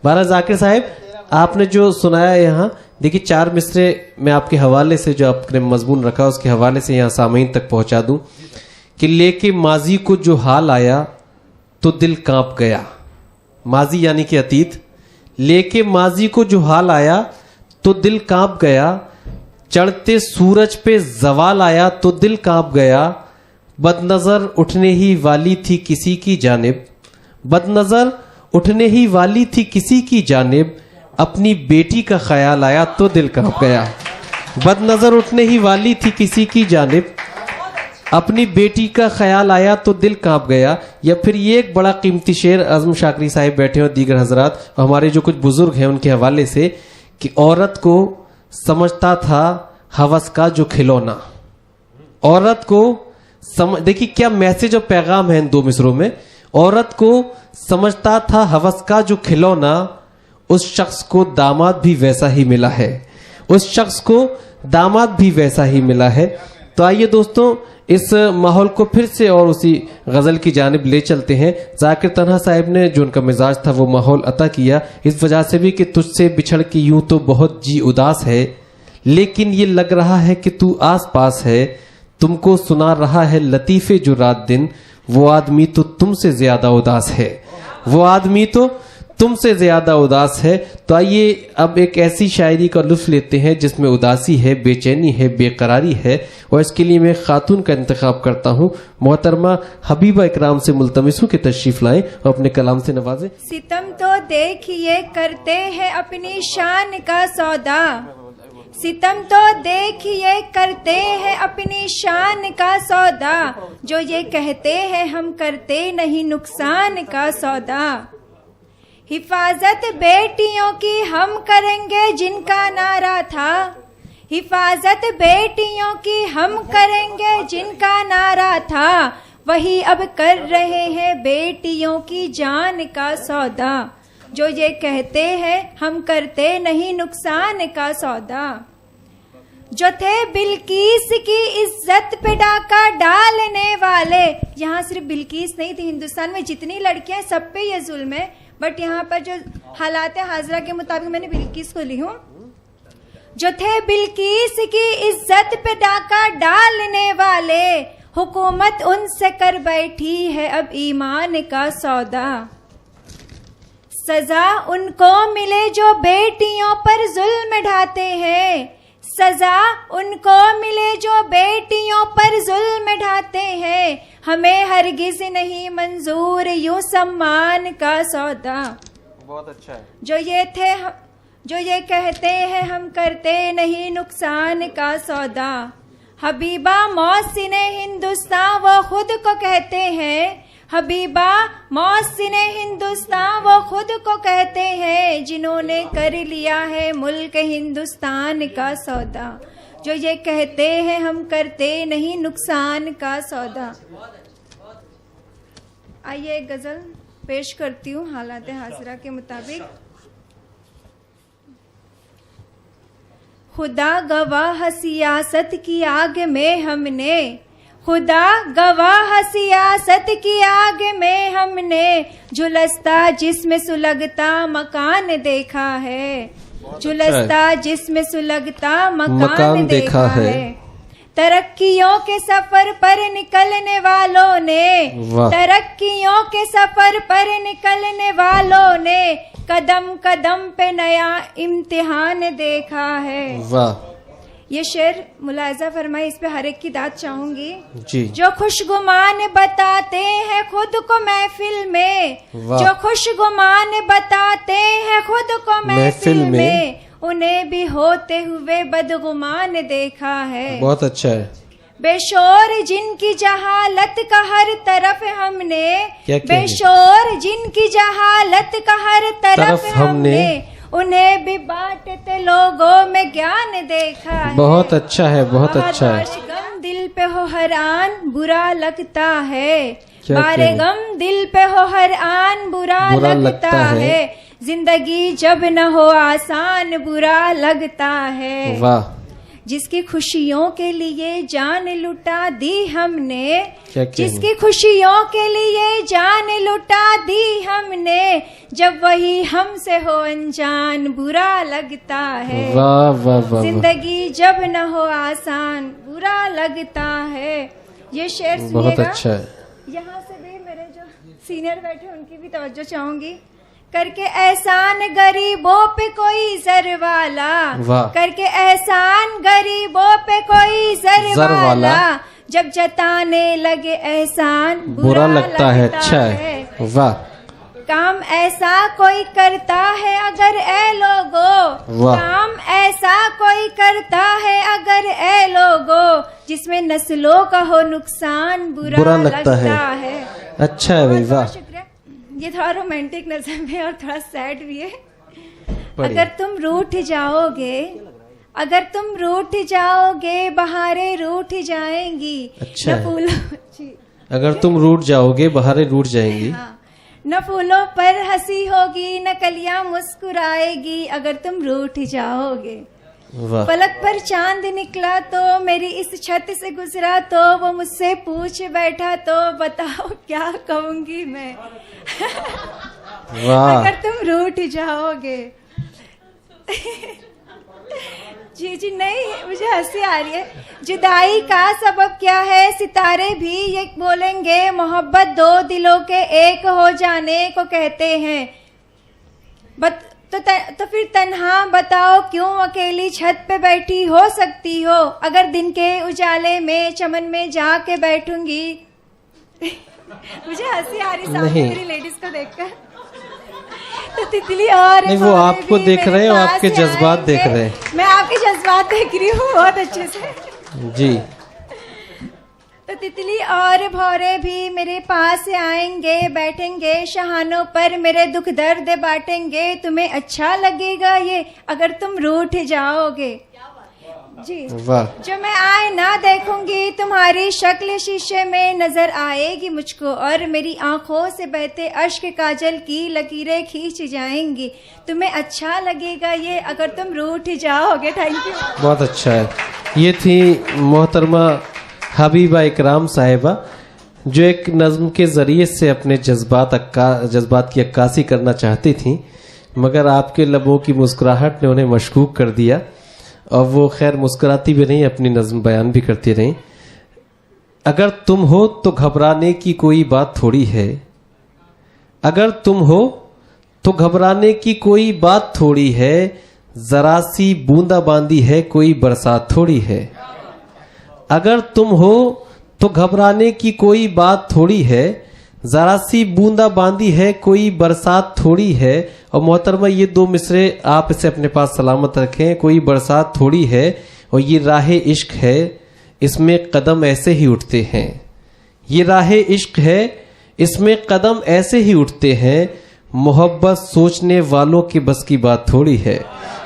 बारा जाकिर साहब, आपने जो सुनाया यहाँ, देखिए 4 मिसरे मैं आपके हवाले से जो आपने मजमून रखा उसके हवाले से यहाँ सामीन तक पहुंचा दूं कि लेके माजी को जो हाल आया तो दिल कांप गया। माजी यानी कि अतीत। लेके माजी को जो हाल आया तो दिल कांप गया, चढ़ते सूरज पे जवाल आया तो दिल कांप गया, बदनजर उठने ही वाली थी किसी की जानिब, बदनजर उठने ही वाली थी किसी की जानिब, अपनी बेटी का ख्याल आया तो दिल कांप गया। बदनजर उठने ही वाली थी किसी की जानिब, अपनी बेटी का ख्याल आया तो दिल कांप गया। या फिर ये एक बड़ा कीमती शेर आजम शाकरी साहिब बैठे हो, दीगर हजरात और हमारे जो कुछ बुजुर्ग हैं उनके हवाले से, कि औरत को समझता था हवस का जो खिलौना। औरत को देखिए क्या मैसेज और पैगाम है इन 2 मिसरों में। औरत को समझता था हवस का जो खिलौना, उस शख्स को दामाद भी वैसा ही मिला है, उस शख्स को दामाद भी वैसा ही मिला है। तो आइए दोस्तों इस माहौल को फिर से और उसी गजल की जानिब ले चलते हैं। जाकिर तन्हा साहब ने जो उनका मिजाज था वो माहौल अता किया, इस वजह से भी कि तुझसे बिछड़ के यूं तो बहुत जी उदास है, लेकिन ये लग रहा है कि तू आस पास है, तुमको सुना रहा है लतीफे जो रात दिन, वो आदमी तो तुमसे ज्यादा उदास है, वो आदमी तो तुमसे ज्यादा उदास है। तो आइए अब एक ऐसी शायरी का लुत्फ लेते हैं जिसमें उदासी है, बेचैनी है, बेकरारी है, और इसके लिए मैं खातून का इंतखाब करता हूँ। मोहतरमा हबीबा इकराम से मुल्तमिस हूँ कि तशरीफ लाएं और अपने कलाम से नवाजें। सितम तो देखिए करते हैं अपनी शान का सौदा, सितम तो देखिए करते हैं अपनी शान का सौदा, जो ये कहते हैं हम करते नहीं नुकसान का सौदा। हिफाजत बेटियों की हम करेंगे जिनका नारा था, हिफाजत बेटियों की हम करेंगे जिनका नारा था, वही अब कर रहे हैं बेटियों की जान का सौदा, जो ये कहते हैं हम करते नहीं नुकसान का सौदा। जो थे बिल्किस की इज्जत पे डाका डालने वाले, यहाँ सिर्फ बिल्किस नहीं थी, हिंदुस्तान में जितनी लड़कियां सब पे ये जुल्म है, बट यहाँ पर जो हालात हाजरा के मुताबिक मैंने बिल्किस को ली हूँ। जो थे बिल्किस की इज्जत पे डाका डालने वाले, हुकूमत उनसे कर बैठी है अब ईमान का सौदा। सजा उनको मिले जो बेटियों पर जुल्म ढाते हैं, सजा उनको मिले जो बेटियों पर जुल्म ढाते हैं, हमें हरगिज नहीं मंजूर यूं सम्मान का सौदा। बहुत अच्छा है। जो ये कहते हैं हम करते नहीं नुकसान का सौदा। हबीबा मौसिने हिंदुस्तान वो खुद को कहते हैं, हबीबा मौसिने हिंदुस्तान वो खुद को कहते हैं, जिन्होंने कर लिया है मुल्क हिंदुस्तान का सौदा, जो ये कहते हैं हम करते नहीं नुकसान का सौदा। आइए एक गजल पेश करती हूँ हालात हाजरा के मुताबिक। खुदा गवाह सियासत की आग में हमने, खुदा गवाह सियासत की आग में हमने, झुलसता जिसमें सुलगता मकान देखा है, झुलसता जिसमें सुलगता मकान देखा है। तरक्कियों के सफर पर निकलने वालों ने, तरक्कियों के सफर पर निकलने वालों ने, कदम कदम पे नया इम्तिहान देखा है। वाह, ये शेर मुलायजा फरमाए, इस पे हर एक की दाद चाहूंगी जी। जो खुशगुमान बताते हैं खुद को महफिल में, जो खुशगुमान बताते हैं खुद को महफिल में, उन्हें भी होते हुए बदगुमान देखा है। बहुत अच्छा है। बेशोर जिनकी जहालत का हर तरफ हमने, बेशोर जिनकी जहालत का हर तरफ हमने, उन्हें भी बांटते लोगों में ज्ञान देखा है। बहुत अच्छा है, बहुत अच्छा है। गम दिल पे हो हरान बुरा लगता है, बारे गम दिल पे हो हरान बुरा लगता है, जिंदगी जब न हो आसान बुरा लगता है। वाह, जिसकी खुशियों के लिए जान लुटा दी हमने, क्या कहेंगे? जिसकी खुशियों के लिए जान लुटा दी हमने, जब वही हमसे हो अनजान बुरा लगता है। वाह वाह वाह वाह। जिंदगी जब न हो आसान बुरा लगता है। ये शेर सुनिएगा। बहुत अच्छा है। यहाँ से भी मेरे जो सीनियर बैठे उनकी भी तवज्जो चाहूंगी। करके एहसान गरीबों पे कोई जर वाला, वाह। करके एहसान गरीबों पे कोई जर वाला, जब जताने लगे एहसान बुरा लगता है। अच्छा है, वाह। काम ऐसा कोई करता है अगर ए लोगो, वाह। काम ऐसा कोई करता है अगर ए लोगो, जिसमें नस्लों का हो नुकसान बुरा लगता है। अच्छा है भाई, वाह। शुक्रिया। ये थोड़ा रोमांटिक नज़म है और थोड़ा सैड भी है। बढ़िया। अगर तुम रूठ जाओगे, अगर तुम रूठ जाओगे बहारें रूठ जाएंगी। अच्छा न फूलों जी। अगर तुम रूठ जाओगे बहारें रूठ जाएंगी। हाँ। न फूलों पर हंसी होगी न कलियां मुस्कुराएगी, अगर तुम रूठ जाओगे। वाह। पलक पर चांद निकला तो मेरी इस छत से गुजरा तो वो मुझसे पूछ बैठा तो बताओ क्या कहूंगी मैं। वाह। अगर तुम रूठ जाओगे। जी जी नहीं, मुझे हंसी आ रही है। जुदाई का सबब क्या है सितारे भी ये बोलेंगे, मोहब्बत दो दिलों के एक हो जाने को कहते हैं। तो फिर तन्हा बताओ क्यों अकेली छत पे बैठी हो सकती हो, अगर दिन के उजाले में चमन में जाके बैठूंगी। मुझे हंसी आ रही सामने मेरी लेडीज को देखकर। तो तितली और नहीं, वो आपको देख रहे हैं और आपके जज्बात देख रहे हैं। मैं आपके जज्बात देख रही हूँ बहुत अच्छे से जी। तो तितली और भौरे भी मेरे पास आएंगे, बैठेंगे शहानों पर मेरे दुख दर्द बांटेंगे। तुम्हें अच्छा लगेगा ये अगर तुम रूठ जाओगे। जी। वाह। जो मैं आईना देखूंगी तुम्हारी शक्ल शीशे में नजर आएगी मुझको, और मेरी आंखों से बहते अश्क काजल की लकीरें खींच जाएंगी। तुम्हें अच्छा लगेगा ये अगर तुम रूठ जाओगे। Thank you. बहुत अच्छा है। ये थी मोहतरमा हबीबा इकराम साहिबा, जो एक नज्म के जरिए से अपने जज्बात की अक्कासी करना चाहती थी, मगर आपके लबों की मुस्कुराहट ने उन्हें मशकूक कर दिया और वो खैर मुस्कुराती भी नहीं, अपनी नज्म बयान भी करती रही। अगर तुम हो तो घबराने की कोई बात थोड़ी है, अगर तुम हो तो घबराने की कोई बात थोड़ी है, जरा सी बूंदाबांदी है कोई बरसात थोड़ी है। अगर तुम हो तो घबराने की कोई बात थोड़ी है, जरा सी बूंदाबांदी है कोई बरसात थोड़ी है। और मोहतरमा ये दो मिसरे आप इसे अपने पास सलामत रखें। कोई बरसात थोड़ी है और ये राह इश्क है, इसमें कदम ऐसे ही उठते हैं। ये राह इश्क है, इसमें कदम ऐसे ही उठते हैं, मोहब्बत सोचने वालों के बस की बात थोड़ी है।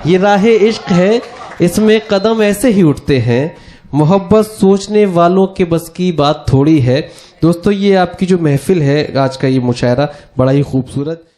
ये राह इश्क है, इसमें कदम ऐसे ही उठते हैं, मोहब्बत सोचने वालों के बस की बात थोड़ी है। दोस्तों, ये आपकी जो महफिल है, आज का ये मुशायरा बड़ा ही खूबसूरत